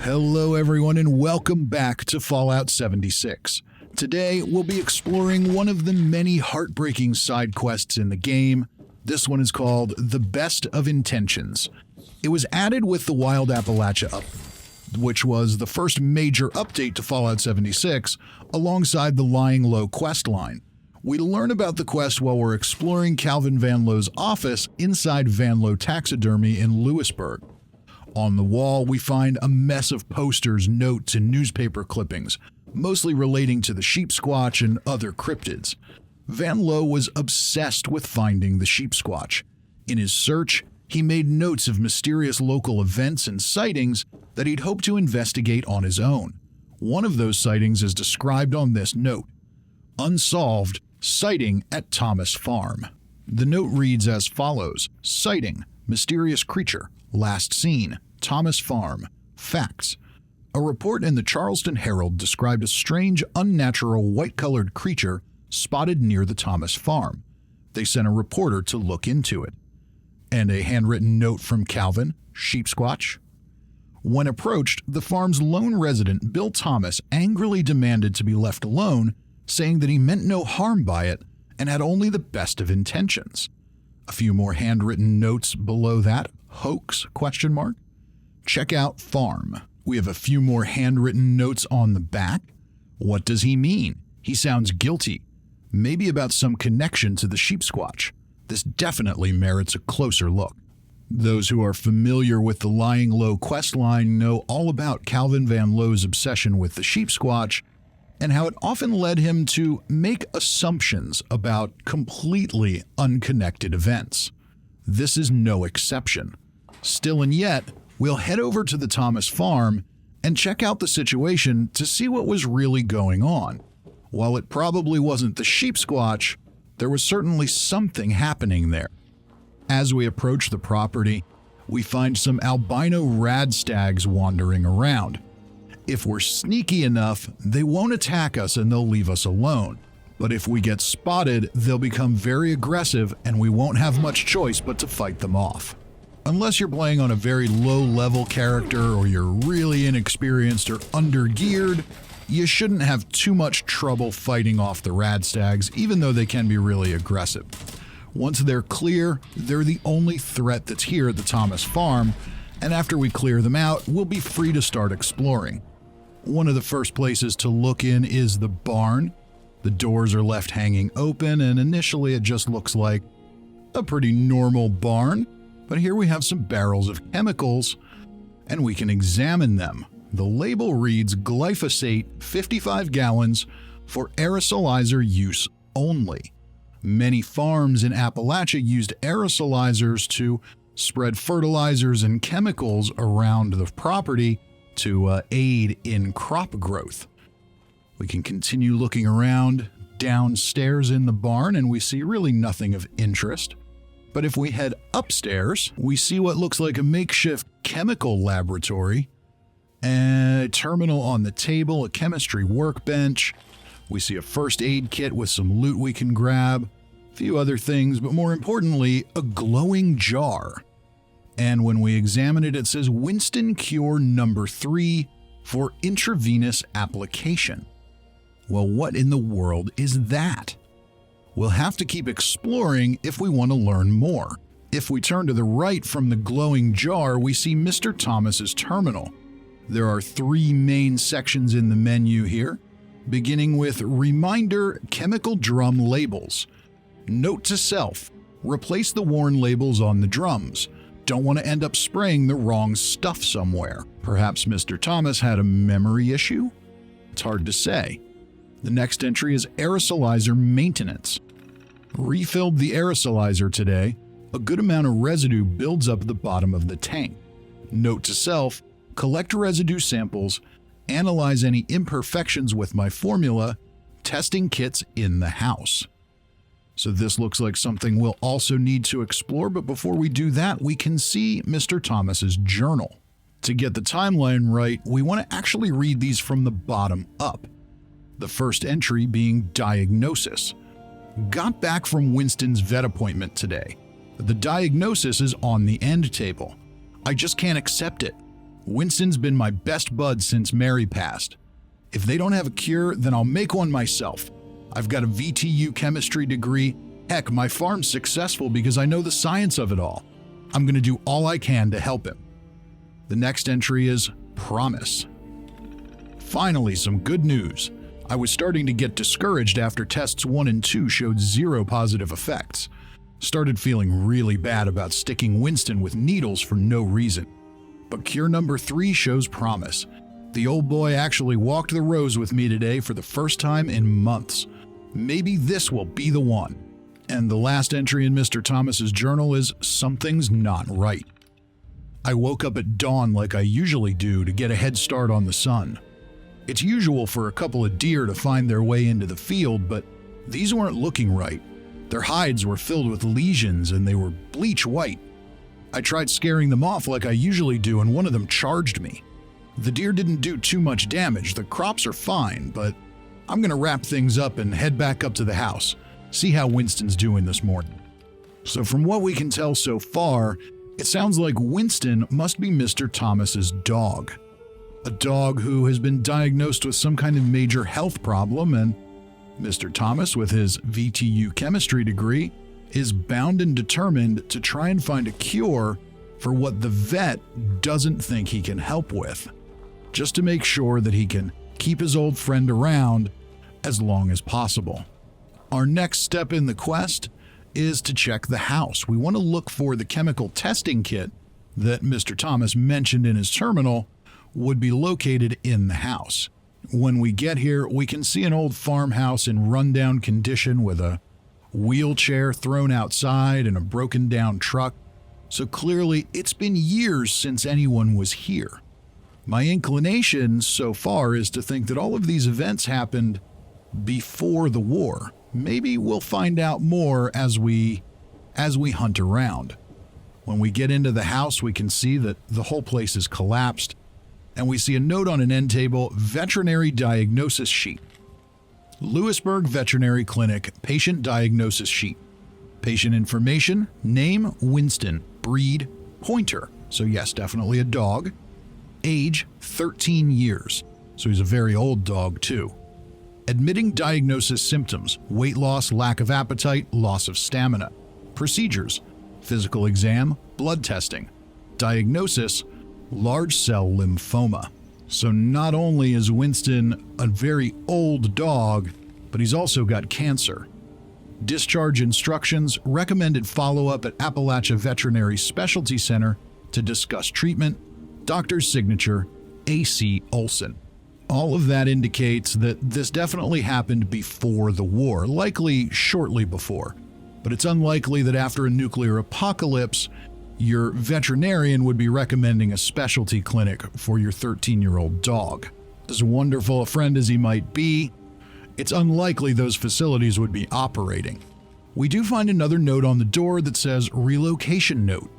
Hello everyone and welcome back to Fallout 76. Today we'll be exploring one of the many heartbreaking side quests in the game. This one is called The Best of Intentions. It was added with the Wild Appalachia which was the first major update to Fallout 76 alongside the Lying Lowe quest line. We learn about the quest while we're exploring Calvin Van Lowe's office inside Van Lowe Taxidermy in Lewisburg. On the wall, we find a mess of posters, notes, and newspaper clippings, mostly relating to the sheep squatch and other cryptids. Van Lowe was obsessed with finding the sheep squatch. In his search, he made notes of mysterious local events and sightings that he'd hoped to investigate on his own. One of those sightings is described on this note: Unsolved Sighting at Thomas Farm. The note reads as follows: Sighting, mysterious creature, last seen, Thomas Farm. Facts. A report in the Charleston Herald described a strange, unnatural, white-colored creature spotted near the Thomas Farm. They sent a reporter to look into it. And a handwritten note from Calvin, sheep squatch. When approached, the farm's lone resident, Bill Thomas, angrily demanded to be left alone, saying that he meant no harm by it and had only the best of intentions. A few more handwritten notes below that. Hoax? ? Check out farm. We have a few more handwritten notes on the back. What does he mean? He sounds guilty. Maybe about some connection to the sheep squatch. This definitely merits a closer look. Those who are familiar with the Lying Lowe questline know all about Calvin Van Lowe's obsession with the sheep squatch and how it often led him to make assumptions about completely unconnected events. This is no exception. Still and yet, we'll head over to the Thomas Farm and check out the situation to see what was really going on. While it probably wasn't the sheep squatch, there was certainly something happening there. As we approach the property, we find some albino Rad Stags wandering around. If we're sneaky enough, they won't attack us and they'll leave us alone. But if we get spotted, they'll become very aggressive and we won't have much choice but to fight them off. Unless you're playing on a very low-level character or you're really inexperienced or under-geared, you shouldn't have too much trouble fighting off the Rad Stags, even though they can be really aggressive. Once they're clear, they're the only threat that's here at the Thomas Farm, and after we clear them out, we'll be free to start exploring. One of the first places to look in is the barn. The doors are left hanging open, and initially it just looks like a pretty normal barn, but here we have some barrels of chemicals, and we can examine them. The label reads glyphosate 55 gallons for aerosolizer use only. Many farms in Appalachia used aerosolizers to spread fertilizers and chemicals around the property to aid in crop growth. We can continue looking around downstairs in the barn and we see really nothing of interest. But if we head upstairs, we see what looks like a makeshift chemical laboratory, a terminal on the table, a chemistry workbench. We see a first aid kit with some loot we can grab, a few other things, but more importantly, a glowing jar. And when we examine it, it says Winston Cure number 3 for intravenous application. Well, what in the world is that? We'll have to keep exploring if we want to learn more. If we turn to the right from the glowing jar, we see Mr. Thomas's terminal. There are 3 main sections in the menu here, beginning with Reminder Chemical Drum Labels. Note to self, replace the worn labels on the drums. Don't want to end up spraying the wrong stuff somewhere. Perhaps Mr. Thomas had a memory issue? It's hard to say. The next entry is Aerosolizer Maintenance. Refilled the aerosolizer today. A good amount of residue builds up the bottom of the tank. Note to self, collect residue samples, analyze any imperfections with my formula, testing kits in the house. So this looks like something we'll also need to explore, but before we do that, we can see Mr. Thomas's journal. To get the timeline right, we want to actually read these from the bottom up. The first entry being diagnosis. Got back from Winston's vet appointment today. The diagnosis is on the end table. I just can't accept it. Winston's been my best bud since Mary passed. If they don't have a cure, then I'll make one myself. I've got a VTU chemistry degree. Heck, my farm's successful because I know the science of it all. I'm going to do all I can to help him." The next entry is promise. Finally, some good news. I was starting to get discouraged after tests 1 and 2 showed 0 positive effects. Started feeling really bad about sticking Winston with needles for no reason. But cure number 3 shows promise. The old boy actually walked the rows with me today for the first time in months. Maybe this will be the one. And the last entry in Mr. Thomas's journal is something's not right. I woke up at dawn like I usually do to get a head start on the sun. It's usual for a couple of deer to find their way into the field, but these weren't looking right. Their hides were filled with lesions and they were bleach white. I tried scaring them off like I usually do, and one of them charged me. The deer didn't do too much damage. The crops are fine, but I'm going to wrap things up and head back up to the house, see how Winston's doing this morning. So from what we can tell so far, it sounds like Winston must be Mr. Thomas's dog. A dog who has been diagnosed with some kind of major health problem, and Mr. Thomas, with his VTU chemistry degree, is bound and determined to try and find a cure for what the vet doesn't think he can help with, just to make sure that he can keep his old friend around as long as possible. Our next step in the quest is to check the house. We want to look for the chemical testing kit that Mr. Thomas mentioned in his terminal would be located in the house. When we get here, we can see an old farmhouse in rundown condition with a wheelchair thrown outside and a broken down truck. So clearly it's been years since anyone was here. My inclination so far is to think that all of these events happened before the war. Maybe we'll find out more as we hunt around. When we get into the house, we can see that the whole place is collapsed, and we see a note on an end table, veterinary diagnosis sheet. Lewisburg Veterinary Clinic patient diagnosis sheet. Patient information, name Winston, breed pointer. So yes, definitely a dog. Age 13 years. So he's a very old dog too. Admitting diagnosis symptoms, weight loss, lack of appetite, loss of stamina. Procedures, physical exam, blood testing. Diagnosis, large cell lymphoma. So not only is Winston a very old dog, but he's also got cancer. Discharge instructions, recommended follow-up at Appalachia Veterinary Specialty Center to discuss treatment, doctor's signature, A.C. Olson. All of that indicates that this definitely happened before the war, likely shortly before. But it's unlikely that after a nuclear apocalypse, your veterinarian would be recommending a specialty clinic for your 13-year-old dog. As wonderful a friend as he might be, it's unlikely those facilities would be operating. We do find another note on the door that says relocation note.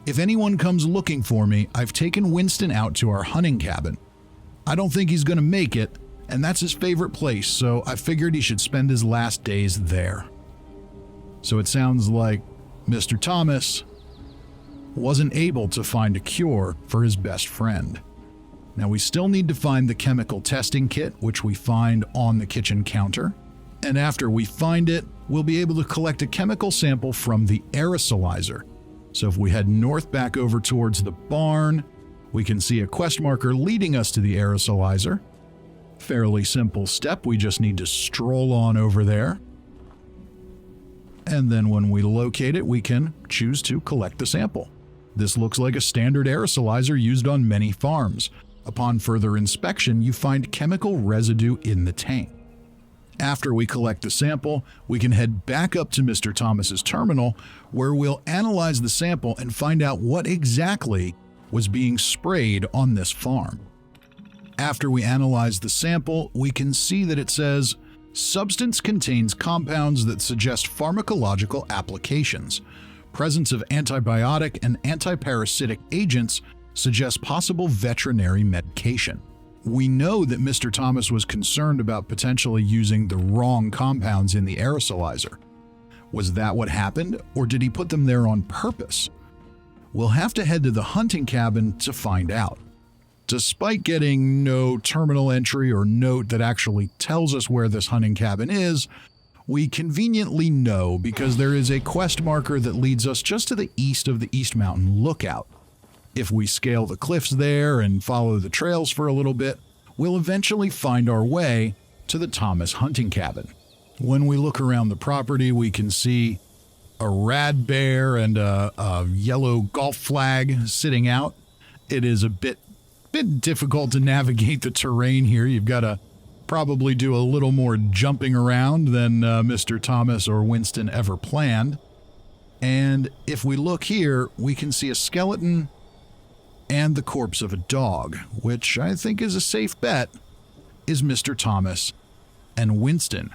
If anyone comes looking for me, I've taken Winston out to our hunting cabin. I don't think he's going to make it, and that's his favorite place, so I figured he should spend his last days there. So it sounds like Mr. Thomas wasn't able to find a cure for his best friend. Now we still need to find the chemical testing kit, which we find on the kitchen counter. And after we find it, we'll be able to collect a chemical sample from the aerosolizer. So if we head north back over towards the barn, we can see a quest marker leading us to the aerosolizer. Fairly simple step, we just need to stroll on over there. And then when we locate it, we can choose to collect the sample. This looks like a standard aerosolizer used on many farms. Upon further inspection, you find chemical residue in the tank. After we collect the sample, we can head back up to Mr. Thomas's terminal, where we'll analyze the sample and find out what exactly was being sprayed on this farm. After we analyze the sample, we can see that it says, substance contains compounds that suggest pharmacological applications. Presence of antibiotic and antiparasitic agents suggests possible veterinary medication. We know that Mr. Thomas was concerned about potentially using the wrong compounds in the aerosolizer. Was that what happened, or did he put them there on purpose? We'll have to head to the hunting cabin to find out. Despite getting no terminal entry or note that actually tells us where this hunting cabin is, we conveniently know because there is a quest marker that leads us just to the east of the East Mountain Lookout. If we scale the cliffs there and follow the trails for a little bit, we'll eventually find our way to the Thomas hunting cabin. When we look around the property, we can see a rad bear and a yellow golf flag sitting out. It is a bit difficult to navigate the terrain here. You've got to probably do a little more jumping around than Mr. Thomas or Winston ever planned. And if we look here, we can see a skeleton and the corpse of a dog, which I think is a safe bet is Mr. Thomas and Winston.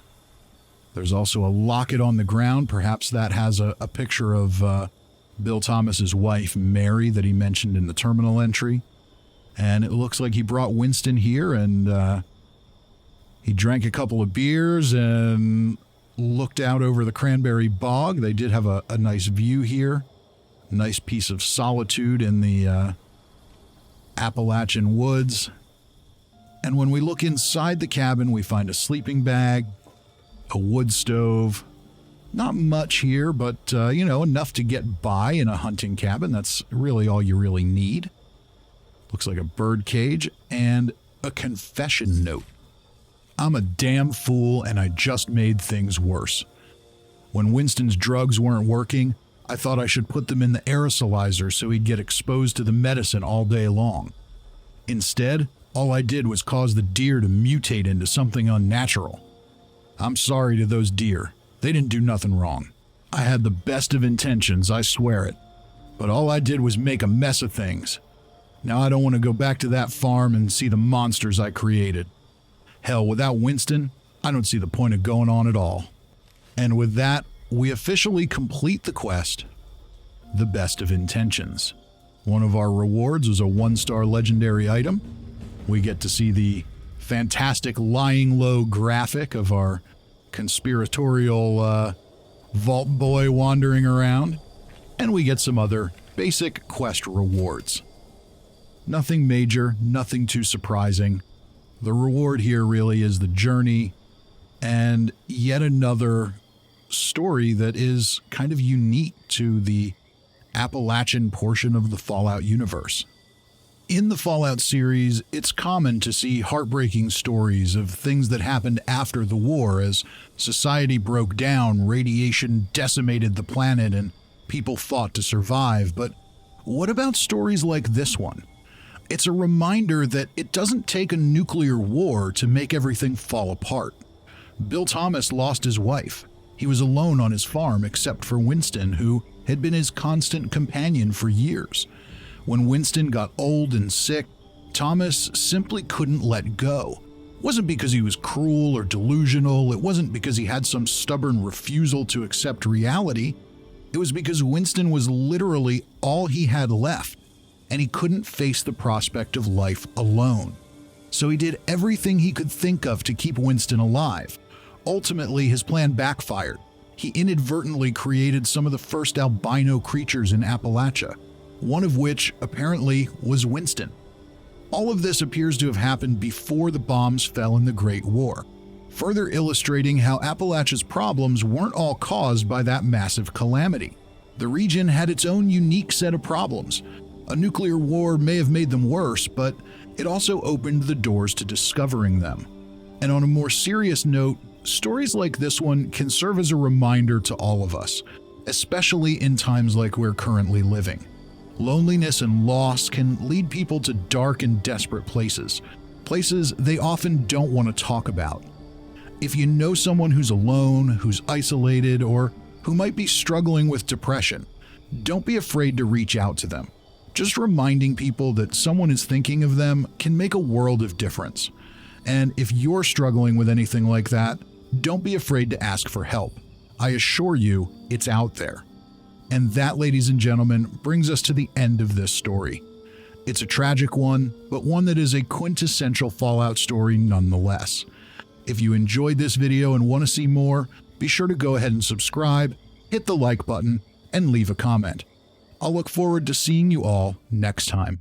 There's also a locket on the ground. Perhaps that has a picture of Bill Thomas's wife, Mary, that he mentioned in the terminal entry. And it looks like he brought Winston here and he drank a couple of beers and looked out over the cranberry bog. They did have a nice view here. Nice piece of solitude in the Appalachian woods. And when we look inside the cabin, we find a sleeping bag, a wood stove. Not much here, but, enough to get by in a hunting cabin. That's really all you really need. Looks like a bird cage and a confession note. I'm a damn fool and I just made things worse. When Winston's drugs weren't working, I thought I should put them in the aerosolizer so he'd get exposed to the medicine all day long. Instead, all I did was cause the deer to mutate into something unnatural. I'm sorry to those deer. They didn't do nothing wrong. I had the best of intentions, I swear it. But all I did was make a mess of things. Now I don't want to go back to that farm and see the monsters I created. Hell, without Winston, I don't see the point of going on at all. And with that, we officially complete the quest, The Best of Intentions. One of our rewards was a 1-star legendary item. We get to see the fantastic Lying Lowe graphic of our conspiratorial vault boy wandering around. And we get some other basic quest rewards. Nothing major, nothing too surprising. The reward here really is the journey and yet another story that is kind of unique to the Appalachian portion of the Fallout universe. In the Fallout series, it's common to see heartbreaking stories of things that happened after the war as society broke down, radiation decimated the planet, and people fought to survive. But what about stories like this one? It's a reminder that it doesn't take a nuclear war to make everything fall apart. Bill Thomas lost his wife. He was alone on his farm except for Winston, who had been his constant companion for years. When Winston got old and sick, Thomas simply couldn't let go. It wasn't because he was cruel or delusional. It wasn't because he had some stubborn refusal to accept reality. It was because Winston was literally all he had left, and he couldn't face the prospect of life alone. So he did everything he could think of to keep Winston alive. Ultimately, his plan backfired. He inadvertently created some of the first albino creatures in Appalachia, one of which apparently was Winston. All of this appears to have happened before the bombs fell in the Great War, further illustrating how Appalachia's problems weren't all caused by that massive calamity. The region had its own unique set of problems. A nuclear war may have made them worse, but it also opened the doors to discovering them. And on a more serious note, stories like this one can serve as a reminder to all of us, especially in times like we're currently living. Loneliness and loss can lead people to dark and desperate places they often don't want to talk about. If you know someone who's alone, who's isolated, or who might be struggling with depression, don't be afraid to reach out to them. Just reminding people that someone is thinking of them can make a world of difference. And if you're struggling with anything like that, don't be afraid to ask for help. I assure you, it's out there. And that, ladies and gentlemen, brings us to the end of this story. It's a tragic one, but one that is a quintessential Fallout story nonetheless. If you enjoyed this video and want to see more, be sure to go ahead and subscribe, hit the like button, and leave a comment. I'll look forward to seeing you all next time.